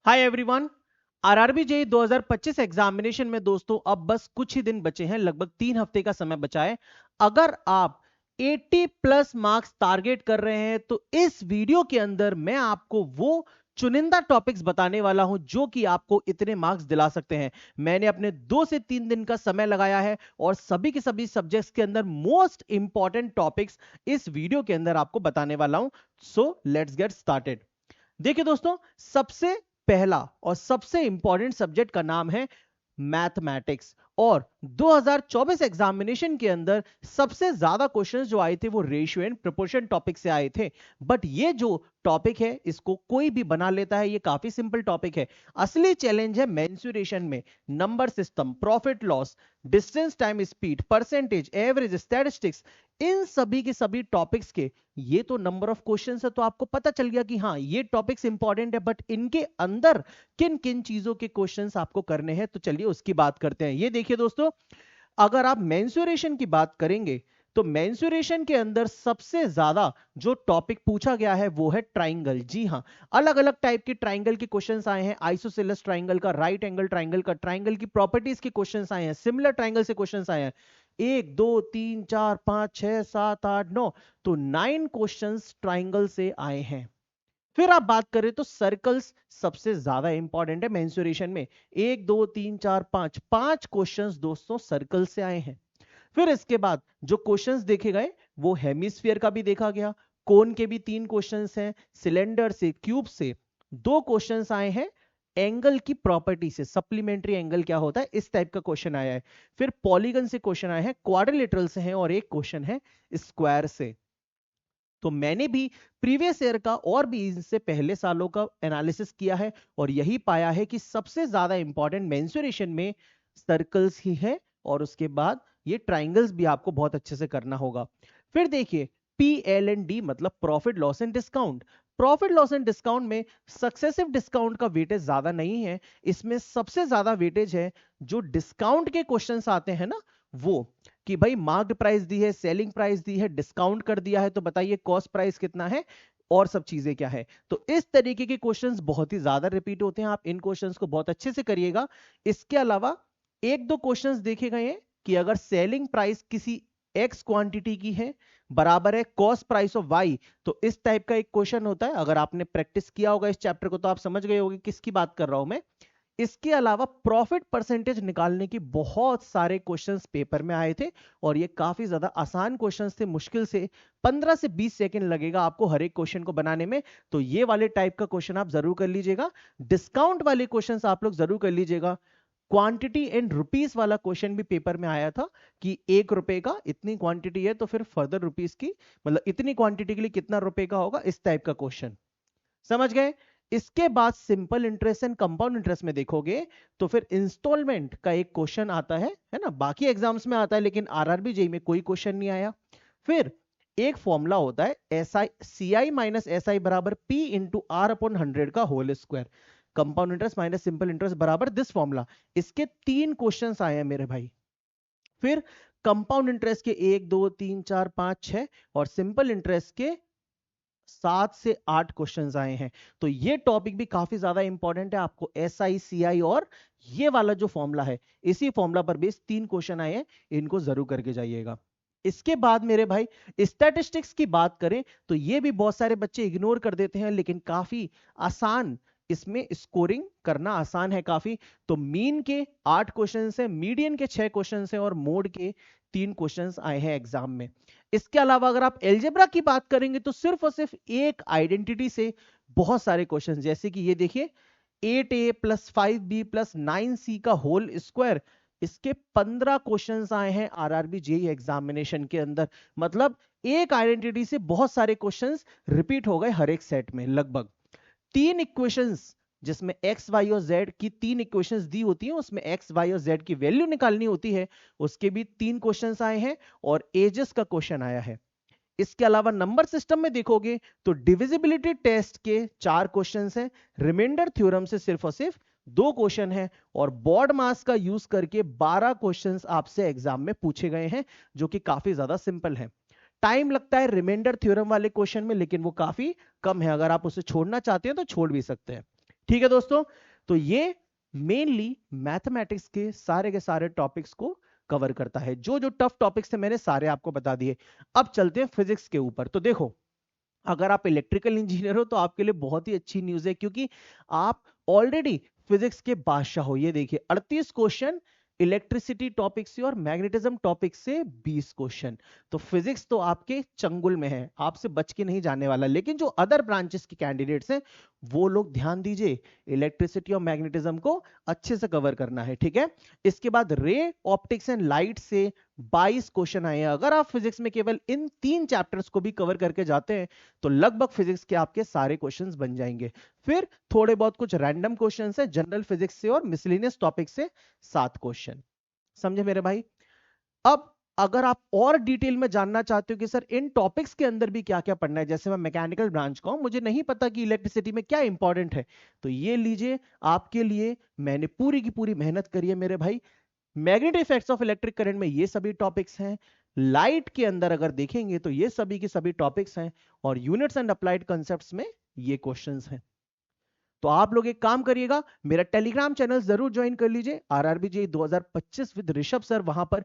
Hi everyone. RRB JE 2025 examination में दोस्तों अब बस कुछ ही दिन बचे हैं, लगभग 3 हफ्ते का समय बचा है। अगर आप 80 प्लस मार्क्स टारगेट कर रहे हैं तो इस वीडियो के अंदर मैं आपको वो चुनिंदा टॉपिक्स बताने वाला हूं जो कि आपको इतने मार्क्स दिला सकते हैं। मैंने अपने 2 से 3 दिन का समय लगाया है और सभी के सभी सब्जेक्ट्स के अंदर मोस्ट इंपॉर्टेंट टॉपिक्स इस वीडियो के अंदर आपको बताने वाला हूं। So let's get started. देखिए दोस्तों, सबसे पहला और सबसे इंपॉर्टेंट सब्जेक्ट का नाम है मैथमेटिक्स। और 2024 एग्जामिनेशन के अंदर सबसे ज्यादा क्वेश्चंस जो आए थे वो रेशियो एंड प्रोपोर्शन टॉपिक से आए थे। बट ये जो टॉपिक है इसको कोई भी बना लेता है, ये काफी सिंपल टॉपिक है। असली चैलेंज है मेंसुरेशन में number system, profit loss, distance time speed, percentage, average, statistics, इन सभी के सभी टॉपिक्स के ये तो नंबर ऑफ क्वेश्चंस है, तो आपको पता चल गया कि हाँ ये टॉपिक्स इंपॉर्टेंट है। बट इनके अंदर किन किन चीजों के क्वेश्चंस आपको करने हैं, तो चलिए उसकी बात करते हैं। ये देखिए दोस्तों, अगर आप मेंसुरेशन की बात करेंगे तो मेंसुरेशन के अंदर सबसे ज्यादा जो टॉपिक पूछा गया है वो है ट्राइंगल। जी हाँ, अलग अलग टाइप के ट्राइंगल के क्वेश्चंस आए हैं। आइसोसेलेस ट्राइंगल का, राइट एंगल ट्राइंगल का, ट्राइंगल की प्रॉपर्टीज के क्वेश्चंस आए हैं, सिमिलर ट्राइंगल से क्वेश्चंस आए हैं। 1 2 3 4 5 6 7 8 9, तो 9 क्वेश्चंस ट्राइंगल से आए हैं। फिर आप बात करें तो सर्कल्स सबसे ज्यादा इंपॉर्टेंट है मेंसुरेशन में। 1 2 3 4 5 5 क्वेश्चंस दोस्तों सर्कल से आए हैं। फिर इसके बाद जो क्वेश्चंस देखे गए वो हेमिस्फीयर का भी देखा गया, कोन के भी 3 क्वेश्चंस हैं, सिलेंडर से, क्यूब से 2 क्वेश्चंस आए हैं, एंगल की प्रॉपर्टी से, सप्लीमेंट्री एंगल क्या होता है इस टाइप का क्वेश्चन आया है। फिर पॉलीगन से क्वेश्चन आए हैं, क्वाड्रिलेटरल से हैं, और एक क्वेश्चन है स्क्वायर से। तो मैंने भी प्रीवियस ईयर का और भी इससे पहले सालों का एनालिसिस किया है और यही पाया है कि सबसे ज्यादा इंपॉर्टेंट मेंसुरेशन में सर्कल्स ही है, और उसके बाद ये ट्राइंगल्स भी आपको बहुत अच्छे से करना होगा। फिर देखिए, PL&D मतलब profit loss and discount. Profit loss and discount में सक्सेसिव डिस्काउंट का वेटेज ज्यादा नहीं है, इसमें सबसे ज्यादा वेटेज है जो डिस्काउंट के क्वेश्चंस आते हैं ना, वो कि भाई मार्क्ड प्राइस दी है, सेलिंग प्राइस दी है, डिस्काउंट कर दिया है, तो बताइए कॉस्ट प्राइस कितना है और सब चीजें क्या है। तो इस तरीके के क्वेश्चंस बहुत ही ज्यादा रिपीट होते हैं, आप इन क्वेश्चंस को बहुत अच्छे से करिएगा। इसके अलावा 1 2 क्वेश्चंस देखे गए हैं कि अगर सेलिंग प्राइस किसी एक्स क्वांटिटी की है बराबर है कॉस्ट प्राइस ऑफ वाई, तो इस टाइप का एक क्वेश्चन होता है। अगर आपने प्रैक्टिस किया होगा इस चैप्टर को तो आप समझ गए होंगे किसकी बात कर रहा हूं मैं। इसके अलावा प्रॉफिट परसेंटेज निकालने की बहुत सारे क्वेश्चंस पेपर में आए थे और ये काफी ज्यादा आसान क्वेश्चंस थे। मुश्किल से 15 से 20 सेकंड लगेगा आपको हर एक क्वेश्चन को बनाने में, तो ये वाले टाइप का क्वेश्चन आप जरूर कर लीजिएगा। डिस्काउंट वाले क्वेश्चंस आप लोग जरूर कर लीजिएगा। क्वांटिटी एंड रुपीस वाला क्वेश्चन भी पेपर में आया था कि 1 रुपए का इतनी क्वांटिटी है तो फिर फर्दर रुपीस की, मतलब इतनी क्वांटिटी के लिए कितना रुपए का होगा, इस टाइप का क्वेश्चन। समझ गए। इसके बाद simple interest and compound interest में देखोगे तो फिर इंस्टॉलमेंट का एक क्वेश्चन आता है ना, बाकी एग्जाम्स में आता है लेकिन आरआरबी जेई में कोई क्वेश्चन नहीं आया। फिर एक फॉर्मूला होता है CI - SI बराबर P इंटू आर अपॉन 100 का whole square, compound interest minus simple interest बराबर दिस फॉर्मूला। इसके 3 क्वेश्चंस आए हैं मेरे भाई। फिर कंपाउंड इंटरेस्ट के 1 2 3 4 5 6 और सिंपल इंटरेस्ट के 7 से 8 क्वेश्चंस आए हैं। तो ये टॉपिक भी काफी ज्यादा इंपॉर्टेंट है। आपको SI CI और ये वाला जो फॉर्मूला है, इसी फॉर्मूला पर बेस 3 क्वेश्चन आए हैं, इनको जरूर करके जाइएगा। इसके बाद मेरे भाई स्टैटिस्टिक्स की बात करें तो ये भी बहुत सारे बच्चे इग्नोर कर देते हैं, लेकिन काफी आसान, इसमें स्कोरिंग करना आसान है काफी। तो मीन के 8 क्वेश्चन है, मीडियन के 6 क्वेश्चन है और मोड के 3 क्वेश्चन आए हैं एग्जाम में। इसके अलावा अगर आप एल्जेब्रा की बात करेंगे तो सिर्फ और सिर्फ एक आइडेंटिटी से बहुत सारे क्वेश्चन, जैसे कि ये देखिए 8A plus 5B plus 9C का होल स्क्वायर, इसके 15 क्वेश्चंस आए हैं आरआरबी जेईई एग्जामिनेशन के अंदर। मतलब एक आइडेंटिटी से बहुत सारे क्वेश्चंस रिपीट हो गए हर एक सेट में। लगभग 3 इक्वेशंस जिसमें एक्स वाई और जेड की 3 इक्वेशंस दी होती हैं, उसमें एक्स वाई और जेड की वैल्यू निकालनी होती है, उसके भी 3 क्वेश्चंस आए हैं और एजेस का क्वेश्चन आया है। इसके अलावा नंबर सिस्टम में देखोगे तो डिविजिबिलिटी टेस्ट के 4 क्वेश्चंस हैं, रिमाइंडर थ्योरम से सिर्फ और सिर्फ 2 क्वेश्चन हैं, और बॉड मास का यूज करके 12 क्वेश्चंस आपसे एग्जाम में पूछे गए हैं, जो कि काफी ज्यादा सिंपल है। टाइम लगता है रिमाइंडर थ्योरम वाले क्वेश्चन में, लेकिन वो काफी कम है, अगर आप उसे छोड़ना चाहते हैं तो छोड़ भी सकते हैं। ठीक है दोस्तों, तो ये मेनली मैथमेटिक्स के सारे टॉपिक्स को कवर करता है। जो जो टफ टॉपिक्स थे मैंने सारे आपको बता दिए। अब चलते हैं फिजिक्स के ऊपर। तो देखो, अगर आप इलेक्ट्रिकल इंजीनियर हो तो आपके लिए बहुत ही अच्छी न्यूज है, क्योंकि आप ऑलरेडी फिजिक्स के बादशाह हो। ये देखिए 38 क्वेश्चन इलेक्ट्रिसिटी टॉपिक से और मैग्नेटिज्म टॉपिक से 20 क्वेश्चन। तो फिजिक्स तो आपके चंगुल में है, आपसे बच के नहीं जाने वाला। लेकिन जो अदर ब्रांचेस के कैंडिडेट्स हैं वो लोग ध्यान दीजिए, इलेक्ट्रिसिटी और मैग्नेटिज्म को अच्छे से कवर करना है, ठीक है। इसके बाद रे ऑप्टिक्स एंड लाइट से 22 क्वेश्चन आए हैं। अगर आप फिजिक्स में केवल इन 3 चैप्टर्स को भी कवर करके जाते हैं तो लगभग फिजिक्स के आपके सारे क्वेश्चंस बन जाएंगे। फिर थोड़े बहुत कुछ रैंडम क्वेश्चंस है जनरल फिजिक्स से और मिसलेनियस टॉपिक से 7 क्वेश्चन। समझे मेरे भाई। अब अगर आप और डिटेल में जानना चाहते हो कि सर इन टॉपिक्स के अंदर भी क्या क्या पढ़ना है, जैसे मैं मैकेनिकल ब्रांच का हूं, मुझे नहीं पता कि इलेक्ट्रिसिटी में क्या इंपॉर्टेंट है, तो ये लीजिए, आपके लिए मैंने पूरी की पूरी मेहनत करी है मेरे भाई। Magnetic effects of electric current में ये सभी टॉपिक्स हैं। लाइट के अंदर अगर देखेंगे तो ये सभी के सभी टॉपिक्स हैं, और यूनिट्स एंड अप्लाइड कांसेप्ट्स में ये क्वेश्चंस हैं। तो आप लोग एक काम करिएगा, मेरा टेलीग्राम चैनल जरूर ज्वाइन कर लीजिए, RRB JEE 2025 with Rishabh sir. वहां पर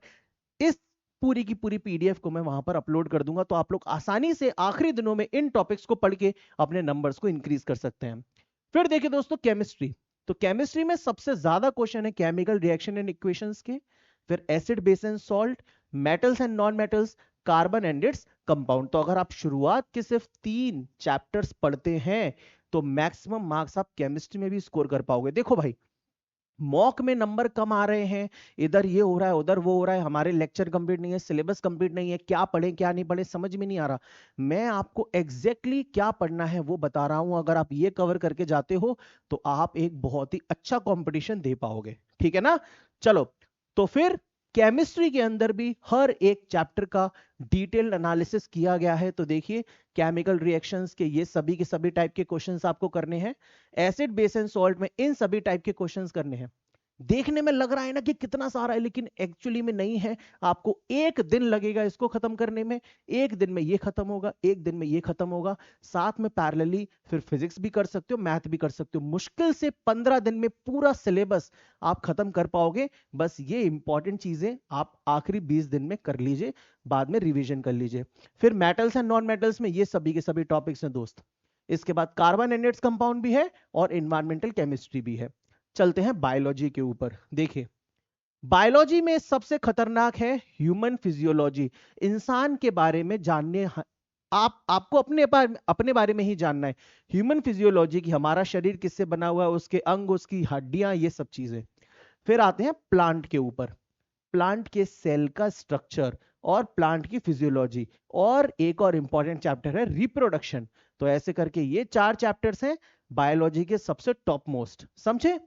इस पूरी की पूरी पीडीएफ को मैं वहां पर अपलोड कर दूंगा, तो आप लोग आसानी से आखिरी दिनों में इन टॉपिक्स को पढ़ के अपने नंबर्स को इंक्रीज कर सकते हैं। फिर देखिए दोस्तों केमिस्ट्री। तो केमिस्ट्री में सबसे ज्यादा क्वेश्चन है केमिकल रिएक्शन एंड इक्वेशंस के, फिर acid base and salt, metals and non metals, carbon and its compound. तो अगर आप शुरुआत के सिर्फ 3 चैप्टर्स पढ़ते हैं तो मैक्सिमम मार्क्स आप केमिस्ट्री में भी स्कोर कर पाओगे। देखो भाई, मॉक में नंबर कम आ रहे हैं, इधर ये हो रहा है उधर वो हो रहा है, हमारे लेक्चर कंप्लीट नहीं है, सिलेबस कंप्लीट नहीं है, क्या पढ़े क्या नहीं पढ़े समझ में नहीं आ रहा। मैं आपको एग्जैक्टली क्या पढ़ना है वो बता रहा हूं। अगर आप ये कवर करके जाते हो तो आप एक बहुत ही अच्छा कंपटीशन दे पाओगे, ठीक है ना। चलो, तो फिर केमिस्ट्री के अंदर भी हर एक चैप्टर का डिटेल्ड एनालिसिस किया गया है। तो देखिए, केमिकल रिएक्शंस के ये सभी के सभी टाइप के क्वेश्चंस आपको करने हैं, एसिड बेस एंड सॉल्ट में इन सभी टाइप के क्वेश्चंस करने हैं। देखने में लग रहा है ना कि कितना सारा है, लेकिन एक्चुअली में नहीं है। आपको एक दिन लगेगा इसको खत्म करने में, एक दिन में ये खत्म होगा, एक दिन में ये खत्म होगा। साथ में पैरेलली फिर फिजिक्स भी कर सकते हो, मैथ भी कर सकते हो। मुश्किल से 15 दिन में पूरा सिलेबस आप खत्म कर पाओगे। बस ये इंपॉर्टेंट चीजें आप आखिरी 20 दिन में कर लीजिए, बाद में रिवीजन कर लीजिए। फिर मेटल्स एंड नॉन मेटल्स में ये सभी के सभी टॉपिक्स हैं दोस्त। इसके बाद कार्बन एंड इट्स कंपाउंड भी है और इन्वायरमेंटल केमिस्ट्री भी है। चलते हैं बायोलॉजी के ऊपर। देखिए, बायोलॉजी में सबसे खतरनाक है ह्यूमन फिजियोलॉजी। इंसान के बारे में जानने, आपको अपने बारे में ही जानना है। ह्यूमन फिजियोलॉजी की, हमारा शरीर किससे बना हुआ है, उसके अंग, उसकी हड्डियां, ये सब चीजें। फिर आते हैं प्लांट के ऊपर, प्लांट के सेल का स्ट्रक्चर और प्लांट की फिजियोलॉजी, और एक और इंपॉर्टेंट चैप्टर है रिप्रोडक्शन। तो ऐसे करके ये 4 चैप्टर्स हैं बायोलॉजी के सबसे टॉप मोस्ट, समझे।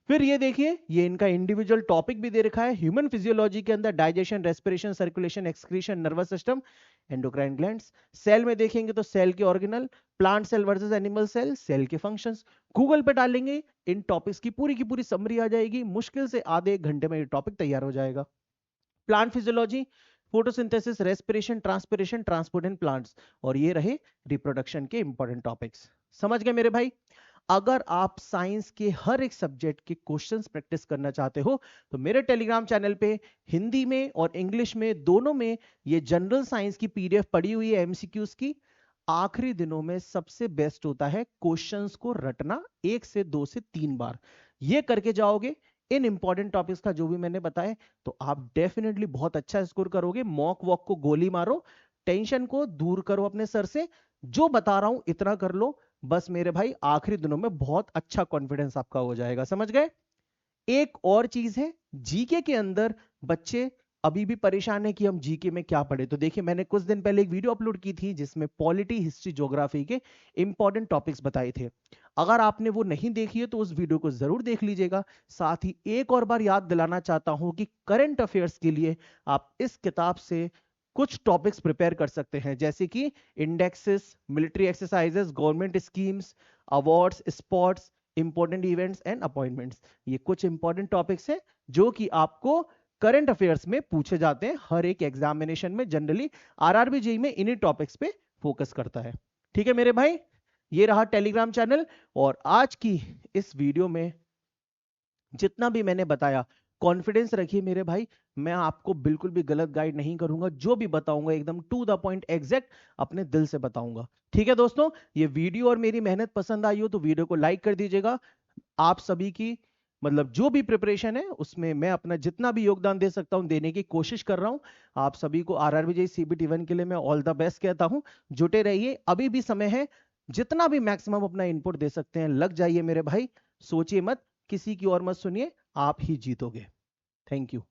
फिर ये देखिए, ये इनका इंडिविजुअल टॉपिक भी दे रखा है। ह्यूमन फिजियोलॉजी के अंदर digestion, respiration, circulation, excretion, nervous system, endocrine glands. Cell में देखेंगे तो सेल के organelle, plant cell versus animal cell, cell के फंक्शंस। गूगल पे डालेंगे, इन टॉपिक्स की पूरी समरी आ जाएगी। मुश्किल से आधे 1 घंटे में ये टॉपिक तैयार हो जाएगा। Plant physiology, photosynthesis, respiration, transpiration, transport in plants, और ये रहे रिप्रोडक्शन के इंपॉर्टेंट टॉपिक्स। समझ गए मेरे भाई। अगर आप साइंस के हर एक सब्जेक्ट के क्वेश्चंस प्रैक्टिस करना चाहते हो तो मेरे टेलीग्राम चैनल पे हिंदी में और इंग्लिश में दोनों में ये जनरल साइंस की पीडीएफ पड़ी हुई है एमसीक्यूज की। आखिरी दिनों में सबसे बेस्ट होता है क्वेश्चंस को रटना 1 से 2 से 3 बार। ये करके जाओगे इन इंपॉर्टेंट टॉपिक्स का जो भी मैंने बताया, तो आप डेफिनेटली बहुत अच्छा स्कोर करोगे। मॉक वॉक को गोली मारो, टेंशन को दूर करो अपने सर से, जो बता रहा हूं इतना कर लो, बस मेरे भाई आखिरी दिनों में बहुत अच्छा कॉन्फिडेंस आपका हो जाएगा। समझ गए। एक और चीज है, जीके के अंदर बच्चे अभी भी परेशान है कि हम जीके में क्या पढ़े। तो देखिए, मैंने कुछ दिन पहले एक वीडियो अपलोड की थी जिसमें पॉलिटी, हिस्ट्री, ज्योग्राफी के इंपॉर्टेंट टॉपिक्स बताए थे। अगर आपने वो नहीं देखी है तो उस वीडियो को जरूर देख लीजिएगा। साथ ही एक और बार याद दिलाना चाहता हूं कि करंट अफेयर्स के लिए आप इस किताब से कुछ टॉपिक्स प्रिपेयर कर सकते हैं, जैसे कि indexes, military exercises, government schemes, awards, sports, important events and appointments. ये कुछ इंपॉर्टेंट टॉपिक्स हैं जो कि आपको करंट अफेयर्स में पूछे जाते हैं हर एक एग्जामिनेशन में। जनरली आरआरबी जेईई में इन्हीं टॉपिक्स पे फोकस करता है। ठीक है मेरे भाई, ये रहा टेलीग्राम चैनल। और आज की इस वीडियो में जितना भी मैंने बताया, कॉन्फिडेंस रखिए मेरे भाई, मैं आपको बिल्कुल भी गलत गाइड नहीं करूंगा, जो भी बताऊंगा एकदम टू द पॉइंट एग्जैक्ट अपने दिल से बताऊंगा। ठीक है दोस्तों, ये वीडियो और मेरी मेहनत पसंद आई हो तो वीडियो को लाइक कर दीजिएगा। आप सभी की मतलब जो भी प्रिपरेशन है उसमें मैं अपना जितना भी योगदान दे सकता हूं देने की कोशिश कर रहा हूं। आप सभी को आरआरबी सीबीटी 1 के लिए मैं ऑल द बेस्ट कहता हूं। जुटे रहिए, अभी भी समय है, जितना भी मैक्सिमम अपना इनपुट दे सकते हैं लग जाइए मेरे भाई। सोचिए मत, किसी की और मत सुनिए, आप ही जीतोगे। Thank you.